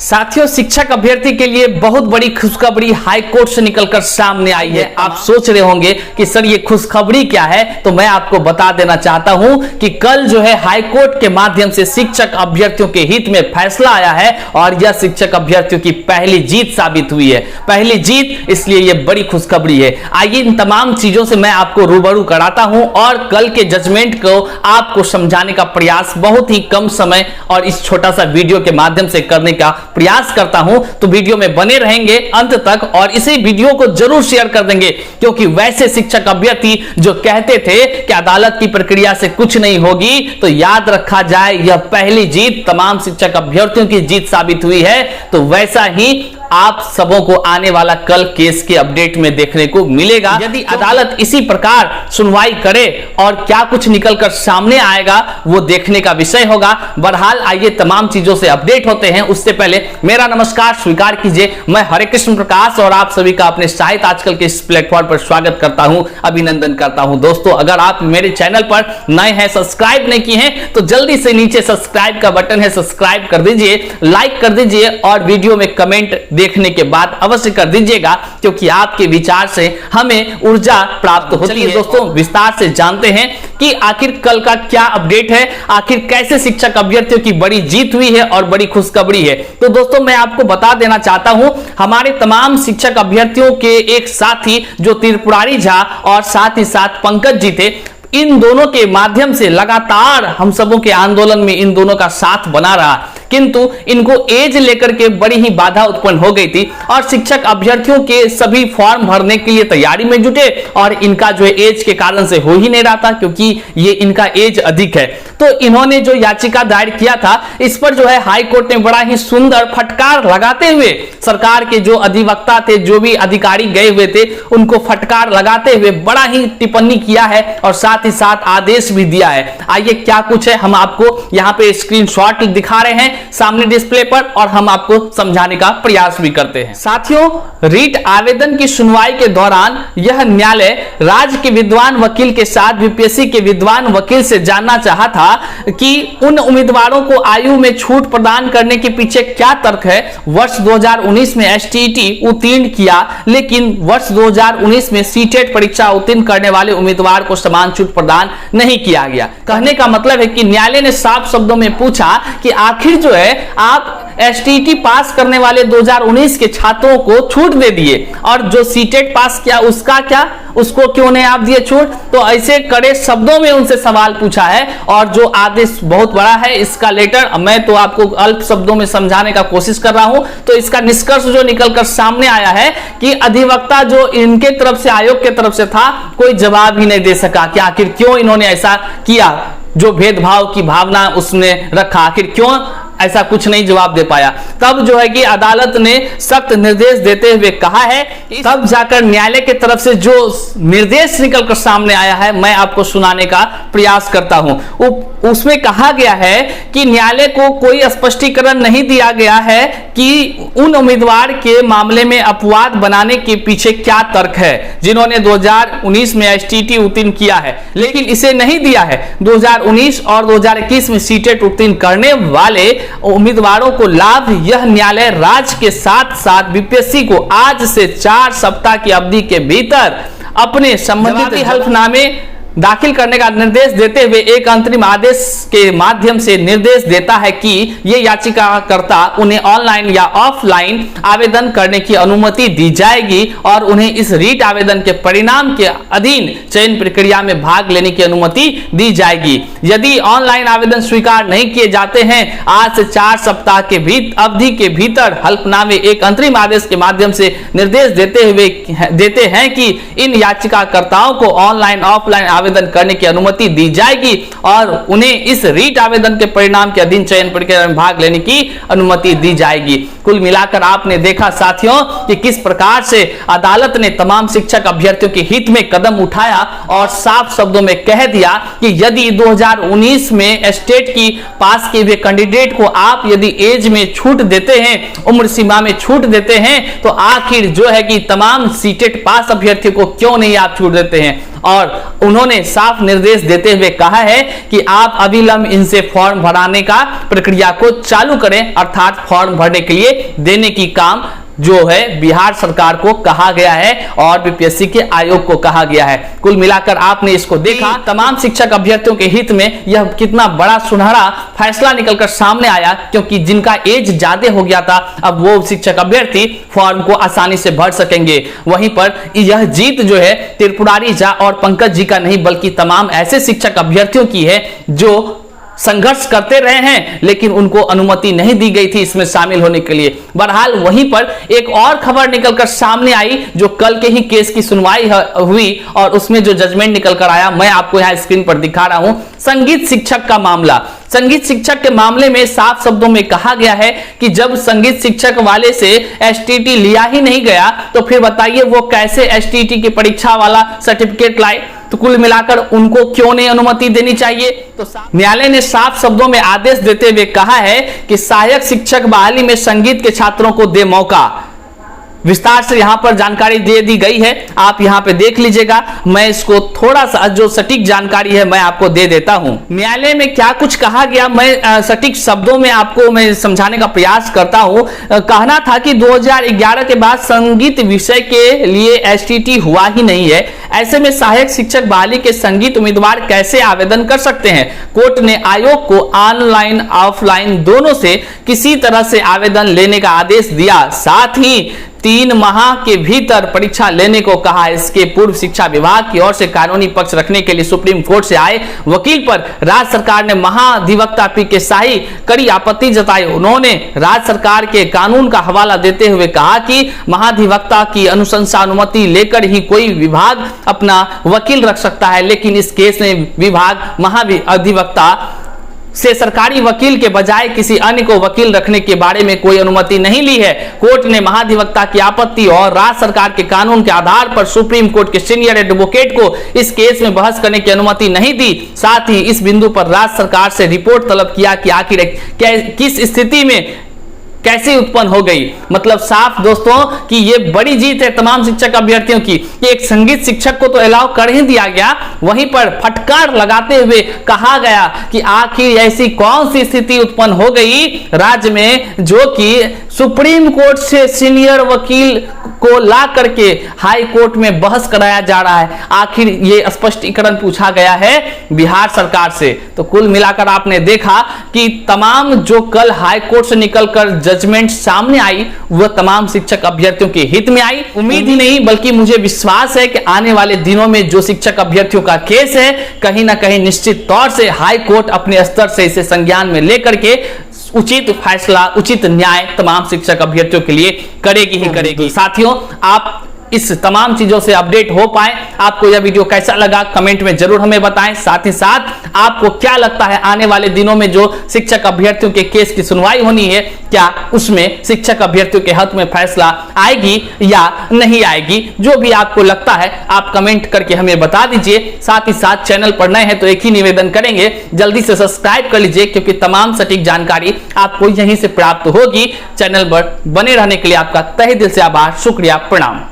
साथियों, शिक्षक अभ्यर्थी के लिए बहुत बड़ी खुशखबरी हाई कोर्ट से निकलकर सामने आई है। आप सोच रहे होंगे कि सर ये खुशखबरी क्या है, तो मैं आपको बता देना चाहता हूं कि कल जो है हाई कोर्ट के माध्यम से शिक्षक अभ्यर्थियों के हित में फैसला आया है और यह शिक्षक अभ्यर्थियों की पहली जीत साबित हुई है। पहली जीत, इसलिए यह बड़ी खुशखबरी है। आइए इन तमाम चीजों से मैं आपको रूबरू कराता हूं और कल के जजमेंट को आपको समझाने का प्रयास बहुत ही कम समय और इस छोटा सा वीडियो के माध्यम से करने का प्रयास करता हूं। तो वीडियो में बने रहेंगे अंत तक और इसी वीडियो को जरूर शेयर कर देंगे, क्योंकि वैसे शिक्षक अभ्यर्थी जो कहते थे कि अदालत की प्रक्रिया से कुछ नहीं होगी, तो याद रखा जाए यह पहली जीत तमाम शिक्षक अभ्यर्थियों की जीत साबित हुई है। तो वैसा ही आप सबों को आने वाला कल केस के अपडेट में देखने को मिलेगा। यदि अदालत इसी प्रकार सुनवाई करे और क्या कुछ निकलकर सामने आएगा वो देखने का विषय होगा। बहरहाल आइए तमाम चीजों से अपडेट होते हैं। उससे पहले मेरा नमस्कार स्वीकार कीजिए। मैं हरे कृष्ण प्रकाश और आप सभी का अपने साहित्य आजकल के इस प्लेटफॉर्म पर स्वागत करता हूं, अभिनंदन करता हूं। दोस्तों, अगर आप मेरे चैनल पर नए हैं, सब्सक्राइब नहीं किए हैं, तो जल्दी से नीचे सब्सक्राइब का बटन है, सब्सक्राइब कर दीजिए, लाइक कर दीजिए और वीडियो में कमेंट देखने के बाद अवश्य कर दीजिएगा, क्योंकि आपके विचार से हमें ऊर्जा प्राप्त होती है। दोस्तों, विस्तार से जानते हैं कि आखिर कल का क्या अपडेट है, आखिर कैसे शिक्षक अभ्यर्थियों की बड़ी जीत हुई है और बड़ी खुशखबरी है। तो दोस्तों, मैं आपको बता देना चाहता हूं, हमारे तमाम शिक्षक अभ्यर्थियों के एक साथी जो त्रिपुरारी झा और साथ ही साथ पंकज जी थे, इन दोनों के माध्यम से लगातार हम सबों के आंदोलन में इन दोनों का साथ बना रहा, किंतु इनको एज लेकर के बड़ी ही बाधा उत्पन्न हो गई थी और शिक्षक अभ्यर्थियों के सभी फॉर्म भरने के लिए तैयारी में जुटे और इनका जो है एज के कारण से हो ही नहीं रहा था, क्योंकि ये इनका एज अधिक है। तो इन्होंने जो याचिका दायर किया था, इस पर जो है हाई कोर्ट ने बड़ा ही सुंदर फटकार लगाते हुए सरकार के जो अधिवक्ता थे, जो भी अधिकारी गए हुए थे, उनको फटकार लगाते हुए बड़ा ही टिप्पणी किया है और साथ ही साथ आदेश भी दिया है। आइए क्या कुछ है, हम आपको यहाँ पे स्क्रीनशॉट दिखा रहे हैं सामने डिस्प्ले पर और हम आपको समझाने का प्रयास भी करते हैं। साथियों, रीट आवेदन की सुनवाई के दौरान यह न्यायालय राज्य के विद्वान वकील के साथ यूपीएससी के विद्वान वकील से जानना चाहा था कि उन उम्मीदवारों को आयु में छूट प्रदान करने के पीछे क्या तर्क है। वर्ष 2019 में एसटीईटी उत्तीर्ण किया, लेकिन वर्ष 2019 में सीटेट परीक्षा उत्तीर्ण करने वाले उम्मीदवार को समान छूट प्रदान नहीं किया गया। कहने का मतलब है कि न्यायालय ने साफ शब्दों में पूछा कि आखिर जो है आप एसटीईटी पास करने वाले 2019 के छात्रों को छूट दे दिए और जो सीटेट पास किया उसका क्या, उसको क्यों नहीं आप दिए छूट। तो ऐसे कड़े शब्दों में उनसे सवाल पूछा है और जो आदेश बहुत बड़ा है, इसका लेटर मैं तो आपको अल्प शब्दों में समझाने का कोशिश कर रहा हूं। तो इसका निष्कर्ष जो निकलकर सामने आया है कि अधिवक्ता जो इनके तरफ से, आयोग के तरफ से था, कोई जवाब ही नहीं दे सका कि आखिर क्यों इन्होंने ऐसा किया। जो भेदभाव की भावना उसने रखा, आखिर क्यों ऐसा कुछ नहीं जवाब दे पाया। तब जो है कि अदालत ने सख्त निर्देश देते हुए कहा है, तब जाकर न्यायालय की तरफ से जो निर्देश निकलकर सामने आया है, मैं आपको सुनाने का प्रयास करता हूं। उसमें कहा गया है कि न्यायालय को कोई स्पष्टीकरण नहीं दिया गया है कि उन उम्मीदवार के मामले में अपवाद बनाने के पीछे क्या तर्क है जिन्होंने 2019 में एसटीईटी उत्तीर्ण किया है, लेकिन इसे नहीं दिया है। 2019 और 2021 में सीटेट उत्तीर्ण करने वाले उम्मीदवारों को लाभ यह न्यायालय राज्य के साथ साथ बीपीएससी को आज से 4 सप्ताह की अवधि के भीतर अपने संबंधित हल्फनामे दाखिल करने का निर्देश देते हुए एक अंतरिम आदेश के माध्यम से निर्देश देता है कि ये याचिकाकर्ता उन्हें ऑनलाइन या ऑफलाइन आवेदन करने की अनुमति दी जाएगी और उन्हें इस रीट आवेदन के परिणाम के अधीन चयन प्रक्रिया में भाग लेने की अनुमति दी जाएगी। यदि ऑनलाइन आवेदन स्वीकार नहीं किए जाते हैं, आज से 4 सप्ताह के अवधि के भीतर हल्फनामे एक अंतरिम आदेश के माध्यम से निर्देश देते हैं कि इन याचिकाकर्ताओं को ऑनलाइन ऑफलाइन आवेदन करने की अनुमति दी जाएगी और उन्हें इस रीट आवेदन के परिणाम के अधीन चयन प्रक्रिया में भाग लेने की अनुमति दी जाएगी। कुल मिलाकर आपने देखा साथियों कि किस प्रकार से अदालत ने तमाम शिक्षक अभ्यर्थियों के हित में कदम उठाया और साफ शब्दों में कह दिया कि यदि 2019 में स्टेट की पास किए हुए कैंडिडेट को आप यदि एज में छूट देते हैं, उम्र सीमा में छूट देते हैं, तो आखिर जो है कि तमाम सीटेट पास अभ्यर्थियों को क्यों नहीं आप छूट देते हैं। और उन्होंने साफ निर्देश देते हुए कहा है कि आप अविलंब इनसे फॉर्म भराने का प्रक्रिया को चालू करें, अर्थात फॉर्म भरने के लिए देने की काम जो है बिहार सरकार को कहा गया है और बीपीएससी के आयोग को कहा गया है। कुल मिलाकर आपने इसको देखा, तमाम शिक्षक अभ्यर्थियों के हित में यह कितना बड़ा सुनहरा फैसला निकलकर सामने आया, क्योंकि जिनका एज ज्यादा हो गया था अब वो शिक्षक अभ्यर्थी फॉर्म को आसानी से भर सकेंगे। वहीं पर यह जीत जो है त्रिपुरारी झा और पंकज जी का नहीं बल्कि तमाम ऐसे शिक्षक अभ्यर्थियों की है जो संघर्ष करते रहे हैं लेकिन उनको अनुमति नहीं दी गई थी इसमें शामिल होने के लिए। बहरहाल वहीं पर एक और खबर निकलकर सामने आई जो कल के ही केस की सुनवाई हुई और उसमें जो जजमेंट निकलकर आया मैं आपको यहां स्क्रीन पर दिखा रहा हूं। संगीत शिक्षक का मामला, संगीत शिक्षक के मामले में साफ शब्दों में कहा गया है कि जब संगीत शिक्षक वाले से एसटीटी लिया ही नहीं गया तो फिर बताइए वो कैसे एसटीटी की परीक्षा वाला सर्टिफिकेट लाए। तो कुल मिलाकर उनको क्यों नहीं अनुमति देनी चाहिए। तो न्यायालय ने साफ शब्दों में आदेश देते हुए कहा है कि सहायक शिक्षक बहाली में संगीत के छात्रों को दे मौका। विस्तार से यहां पर जानकारी दे दी गई है, आप यहां पे देख लीजिएगा। मैं इसको थोड़ा सा जो सटीक जानकारी है मैं आपको दे देता हूं। न्यायालय में क्या कुछ कहा गया मैं सटीक शब्दों में आपको मैं समझाने का प्रयास करता हूं। कहना था कि 2011 के बाद संगीत विषय के लिए एसटीटी हुआ ही नहीं है, ऐसे में सहायक शिक्षक बहाली के संगीत उम्मीदवार कैसे आवेदन कर सकते हैं। कोर्ट ने आयोग को ऑनलाइन ऑफलाइन दोनों से किसी तरह से आवेदन लेने का आदेश दिया, साथ ही 3 माह के भीतर परीक्षा लेने को कहा। इसके पूर्व शिक्षा विभाग की ओर से कानूनी पक्ष रखने के लिए सुप्रीम कोर्ट से आए वकील पर राज्य सरकार ने महाधिवक्ता पी.के. शाही कड़ी आपत्ति जताई। उन्होंने राज्य सरकार के कानून का हवाला देते हुए कहा कि महाधिवक्ता की अनुशंसा अनुमति लेकर ही कोई विभाग अपना वकील रख सकता है, लेकिन इस केस में विभाग महाधिवक्ता से सरकारी वकील के बजाय किसी अन्य को वकील रखने के बारे में कोई अनुमति नहीं ली है। कोर्ट ने महाधिवक्ता की आपत्ति और राज्य सरकार के कानून के आधार पर सुप्रीम कोर्ट के सीनियर एडवोकेट को इस केस में बहस करने की अनुमति नहीं दी। साथ ही इस बिंदु पर राज्य सरकार से रिपोर्ट तलब किया कि आखिर किस स्थिति में कैसे उत्पन्न हो गई। मतलब साफ दोस्तों कि ये बड़ी जीत है तमाम शिक्षक अभ्यर्थियों की कि एक संगीत शिक्षक को तो अलाउ कर ही दिया गया, वहीं पर फटकार लगाते हुए कहा गया कि आखिर ऐसी कौन सी स्थिति उत्पन्न हो गई राज्य में जो कि सुप्रीम कोर्ट से सीनियर वकील को ला करके हाई कोर्ट में बहस कराया जा रहा है। आखिर ये स्पष्टीकरण पूछा गया है बिहार सरकार से। तो कुल मिलाकर आपने देखा कि तमाम जो कल हाई कोर्ट से निकलकर जजमेंट सामने आई वह तमाम शिक्षक अभ्यर्थियों के हित में आई। उम्मीद ही नहीं बल्कि मुझे विश्वास है कि आने वाले दिनों में जो शिक्षक अभ्यर्थियों का केस है कहीं ना कहीं निश्चित तौर से हाई कोर्ट अपने स्तर से इसे संज्ञान में लेकर के उचित फैसला उचित न्याय तमाम शिक्षक अभ्यर्थियों के लिए करेगी ही करेगी। साथियों आप इस तमाम चीजों से अपडेट हो पाए, आपको यह वीडियो कैसा लगा कमेंट में जरूर हमें बताएं। साथ ही साथ आपको क्या लगता है आने वाले दिनों में जो शिक्षक अभ्यर्थियों के केस की सुनवाई होनी है क्या उसमें शिक्षक अभ्यर्थियों के हक में फैसला आएगी या नहीं आएगी। जो भी आपको लगता है आप कमेंट करके हमें बता दीजिए। साथ ही साथ चैनल पर नए हैं तो एक ही निवेदन करेंगे, जल्दी से सब्सक्राइब कर लीजिए क्योंकि तमाम सटीक जानकारी आपको यहीं से प्राप्त होगी। चैनल पर बने रहने के लिए आपका तहे दिल से आभार, शुक्रिया, प्रणाम।